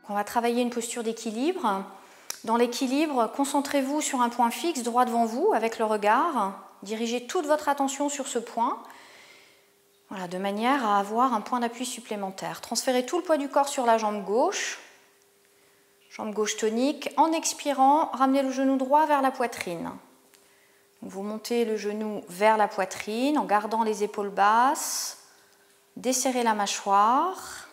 On va travailler une posture d'équilibre. Dans l'équilibre, concentrez-vous sur un point fixe droit devant vous avec le regard. Dirigez toute votre attention sur ce point, voilà, de manière à avoir un point d'appui supplémentaire. Transférez tout le poids du corps sur la jambe gauche tonique. En expirant, ramenez le genou droit vers la poitrine. Vous montez le genou vers la poitrine en gardant les épaules basses. Desserrez la mâchoire.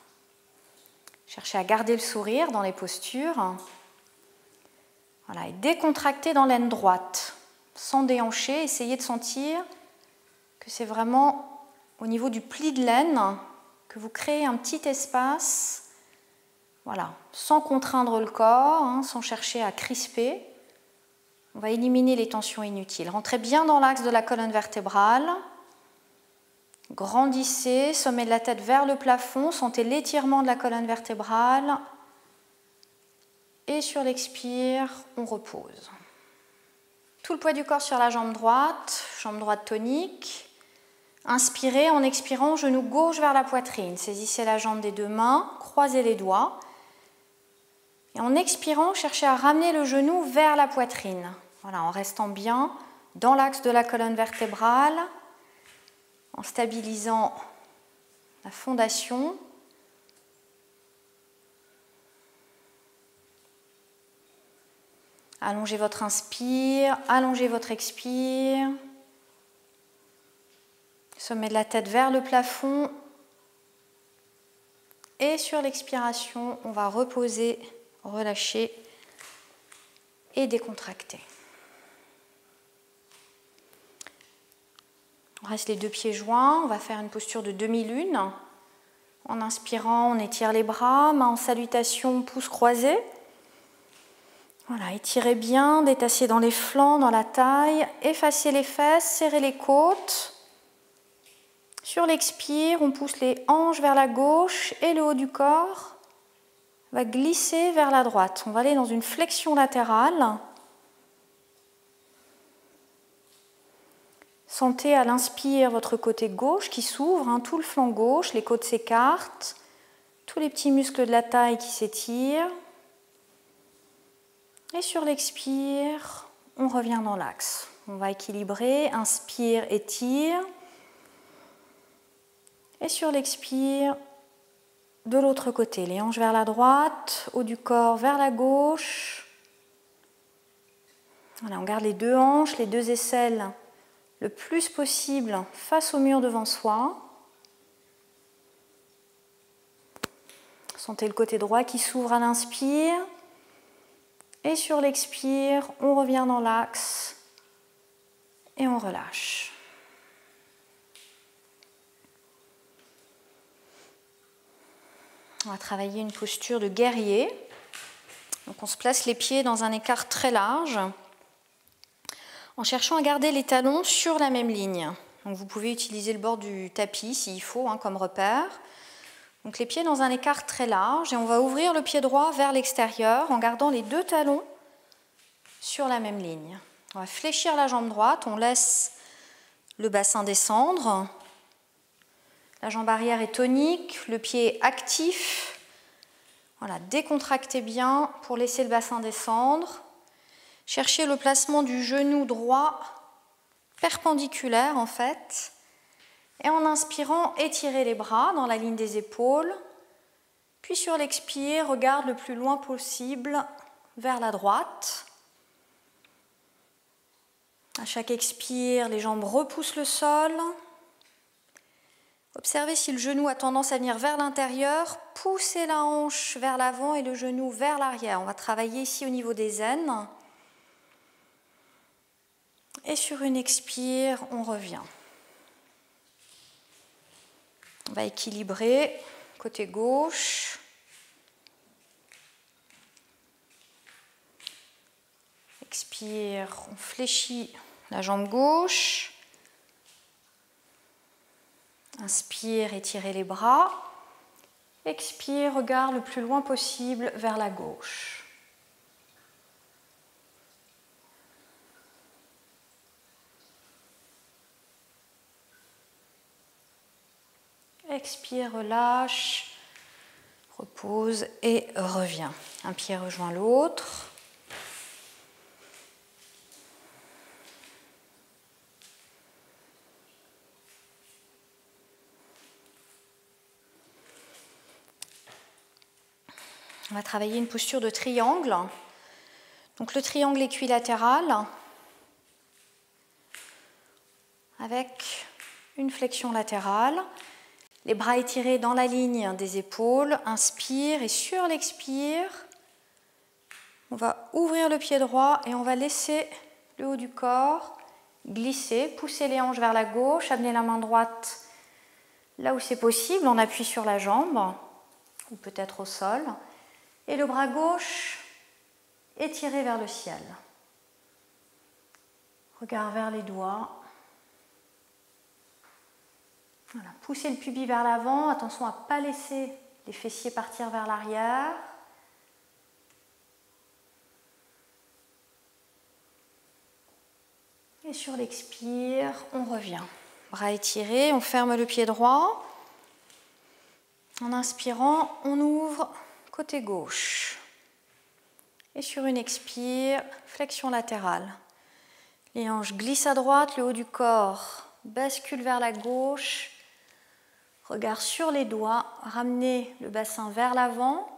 Cherchez à garder le sourire dans les postures. Voilà, et décontractez dans l'aine droite. Sans déhancher, essayez de sentir que c'est vraiment au niveau du pli de l'aine que vous créez un petit espace, voilà, sans contraindre le corps, sans chercher à crisper. On va éliminer les tensions inutiles. Rentrez bien dans l'axe de la colonne vertébrale. Grandissez, sommet de la tête vers le plafond, sentez l'étirement de la colonne vertébrale. Et sur l'expire, on repose. Tout le poids du corps sur la jambe droite tonique. Inspirez, en expirant, genou gauche vers la poitrine. Saisissez la jambe des deux mains, croisez les doigts. Et en expirant, cherchez à ramener le genou vers la poitrine. Voilà, en restant bien dans l'axe de la colonne vertébrale, en stabilisant la fondation. Allongez votre inspire, allongez votre expire. Sommet de la tête vers le plafond. Et sur l'expiration, on va reposer, relâcher et décontracter. On reste les deux pieds joints. On va faire une posture de demi-lune. En inspirant, on étire les bras, main en salutation, pouce croisé. Voilà, étirez bien, détachez dans les flancs, dans la taille, effacez les fesses, serrez les côtes. Sur l'expire, on pousse les hanches vers la gauche et le haut du corps va glisser vers la droite. On va aller dans une flexion latérale. Sentez à l'inspire votre côté gauche qui s'ouvre, tout le flanc gauche, les côtes s'écartent, tous les petits muscles de la taille qui s'étirent. Et sur l'expire, on revient dans l'axe. On va équilibrer, inspire, étire. Et sur l'expire, de l'autre côté, les hanches vers la droite, haut du corps vers la gauche. Voilà, on garde les deux hanches, les deux aisselles le plus possible face au mur devant soi. Sentez le côté droit qui s'ouvre à l'inspire. Et sur l'expire, on revient dans l'axe et on relâche. On va travailler une posture de guerrier. Donc on se place les pieds dans un écart très large en cherchant à garder les talons sur la même ligne. Donc vous pouvez utiliser le bord du tapis s'il faut comme repère. Donc les pieds dans un écart très large et on va ouvrir le pied droit vers l'extérieur en gardant les deux talons sur la même ligne. On va fléchir la jambe droite, on laisse le bassin descendre. La jambe arrière est tonique, le pied est actif. Voilà, décontractez bien pour laisser le bassin descendre. Cherchez le placement du genou droit perpendiculaire en fait. Et en inspirant, étirez les bras dans la ligne des épaules. Puis sur l'expire, regarde le plus loin possible vers la droite. À chaque expire, les jambes repoussent le sol. Observez si le genou a tendance à venir vers l'intérieur. Poussez la hanche vers l'avant et le genou vers l'arrière. On va travailler ici au niveau des aines. Et sur une expire, on revient. On va équilibrer, côté gauche. Expire, on fléchit la jambe gauche. Inspire, étirez les bras. Expire, regarde le plus loin possible vers la gauche. Expire, relâche. repose et revient. Un pied rejoint l'autre. On va travailler une posture de triangle. Donc le triangle équilatéral avec une flexion latérale. Les bras étirés dans la ligne des épaules. Inspire et sur l'expire, on va ouvrir le pied droit et on va laisser le haut du corps glisser. Pousser les hanches vers la gauche, amener la main droite là où c'est possible. On appuie sur la jambe ou peut-être au sol. Et le bras gauche étiré vers le ciel. Regard vers les doigts. Voilà. Poussez le pubis vers l'avant. Attention à ne pas laisser les fessiers partir vers l'arrière. Et sur l'expire, on revient. Bras étirés, on ferme le pied droit. En inspirant, on ouvre côté gauche. Et sur une expire, flexion latérale. Les hanches glissent à droite, le haut du corps bascule vers la gauche. Regard sur les doigts, ramenez le bassin vers l'avant.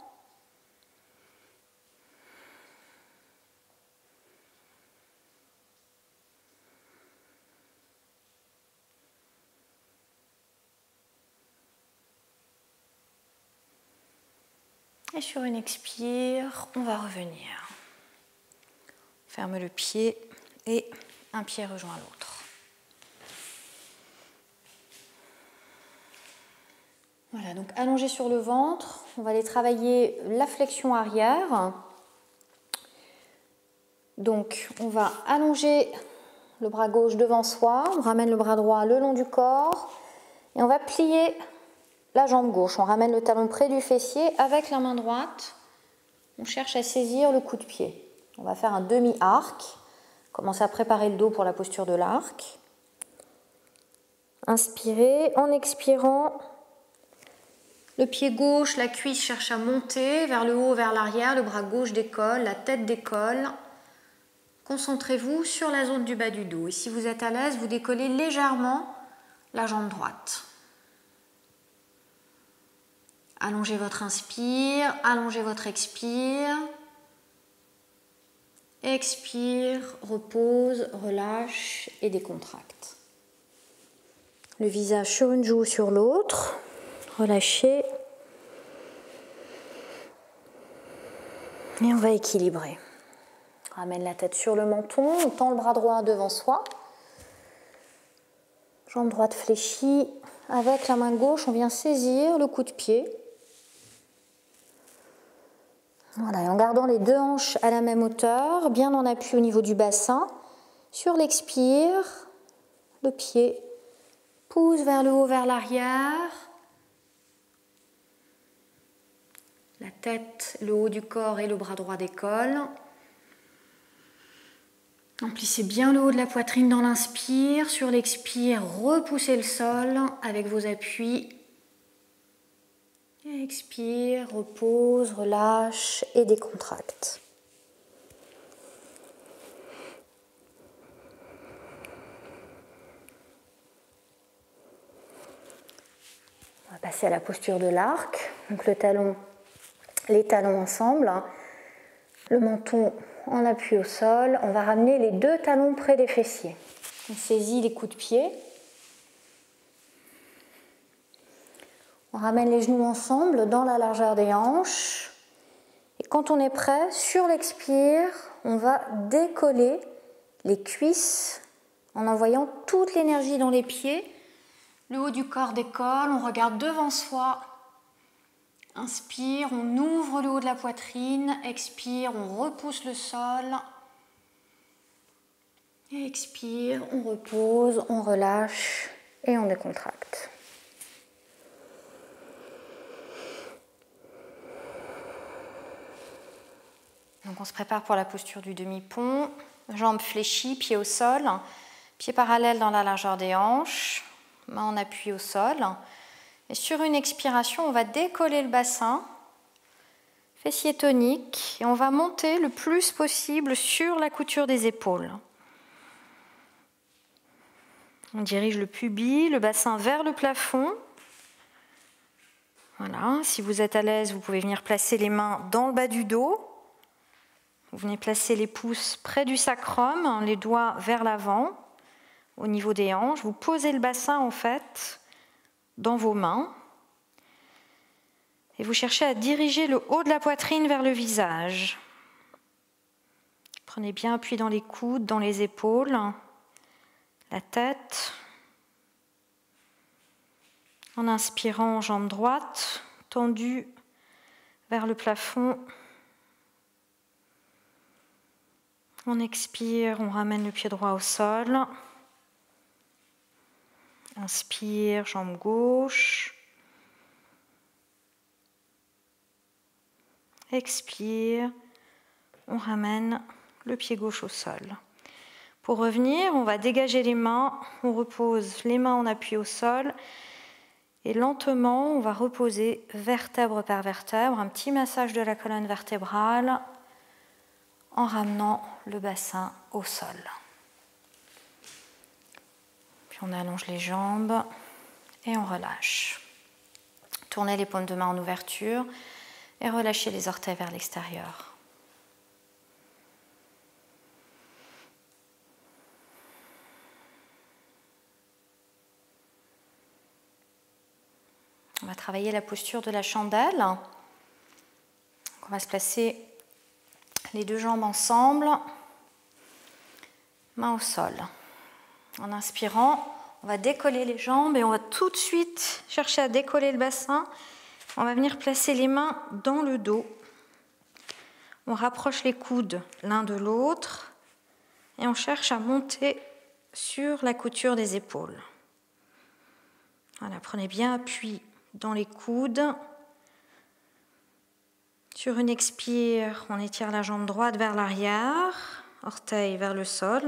Et sur une expire, on va revenir. Ferme le pied et un pied rejoint l'autre. Voilà, donc allongé sur le ventre, on va aller travailler la flexion arrière. Donc on va allonger le bras gauche devant soi, on ramène le bras droit le long du corps et on va plier la jambe gauche. On ramène le talon près du fessier avec la main droite. On cherche à saisir le coup de pied. On va faire un demi-arc. Commencez à préparer le dos pour la posture de l'arc. Inspirez. En expirant, le pied gauche, la cuisse cherche à monter vers le haut, vers l'arrière. Le bras gauche décolle, la tête décolle. Concentrez-vous sur la zone du bas du dos. Et si vous êtes à l'aise, vous décollez légèrement la jambe droite. Allongez votre inspire, allongez votre expire. Expire, repose, relâche et décontracte. Le visage sur une joue ou sur l'autre. Relâchez. Et on va équilibrer. Ramène la tête sur le menton, on tend le bras droit devant soi. Jambe droite fléchie. Avec la main gauche, on vient saisir le coup de pied. Voilà, et en gardant les deux hanches à la même hauteur, bien en appui au niveau du bassin. Sur l'expire, le pied pousse vers le haut, vers l'arrière. La tête, le haut du corps et le bras droit décollent. Emplissez bien le haut de la poitrine dans l'inspire. Sur l'expire, repoussez le sol avec vos appuis. Expire, repose, relâche et décontracte. On va passer à la posture de l'arc. Donc les talons ensemble, le menton en appui au sol. On va ramener les deux talons près des fessiers. On saisit les coups de pied. On ramène les genoux ensemble dans la largeur des hanches. Et quand on est prêt, sur l'expire, on va décoller les cuisses en envoyant toute l'énergie dans les pieds. Le haut du corps décolle, on regarde devant soi. Inspire, on ouvre le haut de la poitrine. Expire, on repousse le sol. Et expire, on repose, on relâche et on décontracte. Donc on se prépare pour la posture du demi-pont. Jambes fléchies, pieds au sol. Pieds parallèles dans la largeur des hanches. Main en appui au sol. Et sur une expiration, on va décoller le bassin fessier tonique, et on va monter le plus possible sur la couture des épaules. On dirige le pubis, le bassin vers le plafond. Voilà, si vous êtes à l'aise, vous pouvez venir placer les mains dans le bas du dos. Vous venez placer les pouces près du sacrum, les doigts vers l'avant, au niveau des hanches. Vous posez le bassin en fait dans vos mains. Et vous cherchez à diriger le haut de la poitrine vers le visage. Prenez bien appui dans les coudes, dans les épaules, la tête. En inspirant, jambe droite, tendue vers le plafond. On expire, on ramène le pied droit au sol. Inspire, jambe gauche. Expire, on ramène le pied gauche au sol. Pour revenir, on va dégager les mains, on repose les mains en appui au sol et lentement, on va reposer vertèbre par vertèbre, un petit massage de la colonne vertébrale en ramenant le bassin au sol. Puis on allonge les jambes et on relâche. Tournez les paumes de main en ouverture et relâchez les orteils vers l'extérieur. On va travailler la posture de la chandelle. On va se placer les deux jambes ensemble, main au sol. En inspirant, on va décoller les jambes et on va tout de suite chercher à décoller le bassin. On va venir placer les mains dans le dos. On rapproche les coudes l'un de l'autre et on cherche à monter sur la couture des épaules. Voilà, prenez bien appui dans les coudes. Sur une expire, on étire la jambe droite vers l'arrière, orteil vers le sol.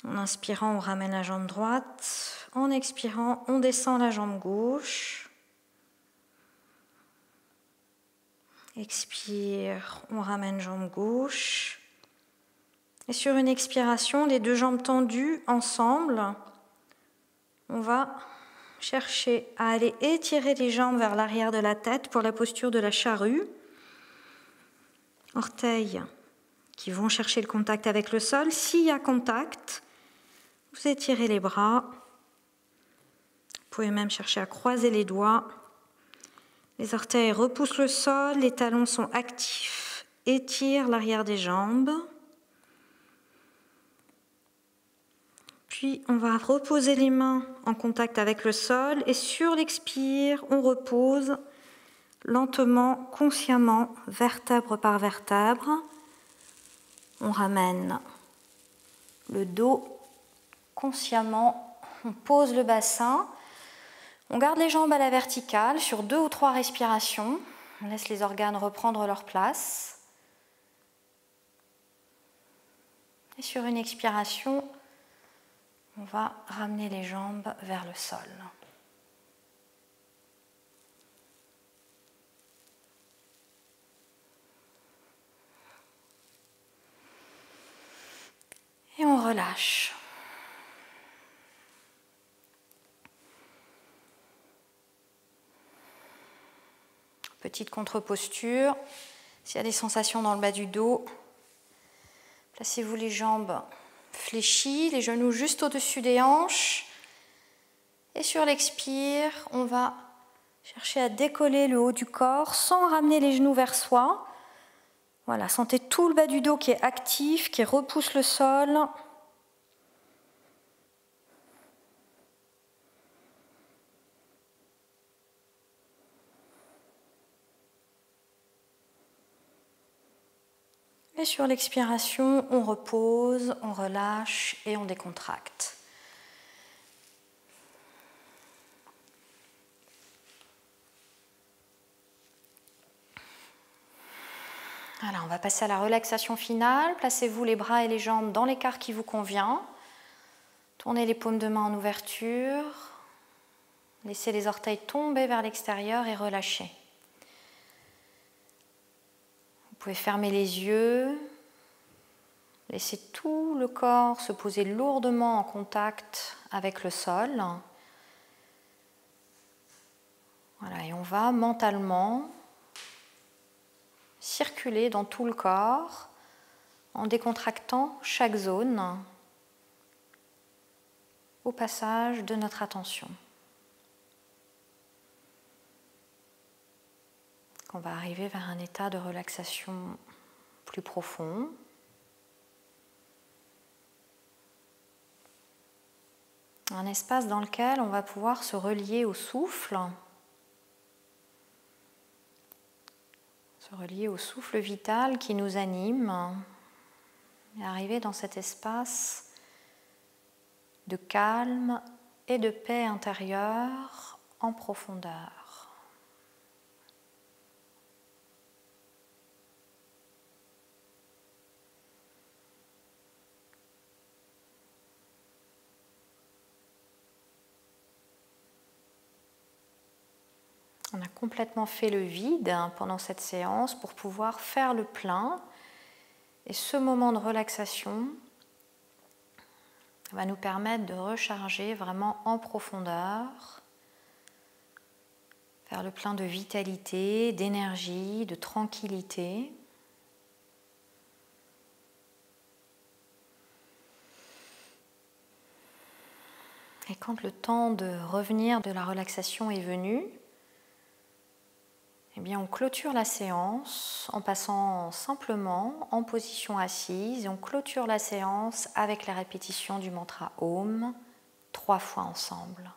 En inspirant, on ramène la jambe droite. En expirant, on descend la jambe gauche. Expire, on ramène jambe gauche. Et sur une expiration, les deux jambes tendues ensemble, on va chercher à aller étirer les jambes vers l'arrière de la tête pour la posture de la charrue. Orteils qui vont chercher le contact avec le sol. S'il y a contact, vous étirez les bras. Vous pouvez même chercher à croiser les doigts. Les orteils repoussent le sol, les talons sont actifs. Étire l'arrière des jambes. Puis on va reposer les mains en contact avec le sol et sur l'expire, on repose lentement, consciemment, vertèbre par vertèbre. On ramène le dos consciemment, on pose le bassin. On garde les jambes à la verticale sur 2 ou 3 respirations. On laisse les organes reprendre leur place. Et sur une expiration, on va ramener les jambes vers le sol. Et on relâche. Petite contre-posture. S'il y a des sensations dans le bas du dos, placez-vous les jambes fléchies, les genoux juste au-dessus des hanches. Et sur l'expire, on va chercher à décoller le haut du corps sans ramener les genoux vers soi. Voilà, sentez tout le bas du dos qui est actif, qui repousse le sol. Et sur l'expiration, on repose, on relâche et on décontracte. Alors, on va passer à la relaxation finale. Placez-vous les bras et les jambes dans l'écart qui vous convient. Tournez les paumes de main en ouverture. Laissez les orteils tomber vers l'extérieur et relâchez. pouvez fermer les yeux, laisser tout le corps se poser lourdement en contact avec le sol. Voilà, et on va mentalement circuler dans tout le corps en décontractant chaque zone au passage de notre attention. On va arriver vers un état de relaxation plus profond. Un espace dans lequel on va pouvoir se relier au souffle, se relier au souffle vital qui nous anime, et arriver dans cet espace de calme et de paix intérieure en profondeur. On a complètement fait le vide pendant cette séance pour pouvoir faire le plein. Et ce moment de relaxation va nous permettre de recharger vraiment en profondeur, faire le plein de vitalité, d'énergie, de tranquillité. Et quand le temps de revenir de la relaxation est venu, eh bien, on clôture la séance en passant simplement en position assise et on clôture la séance avec la répétition du mantra Om 3 fois ensemble.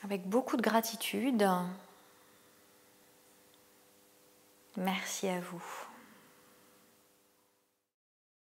Avec beaucoup de gratitude, merci à vous.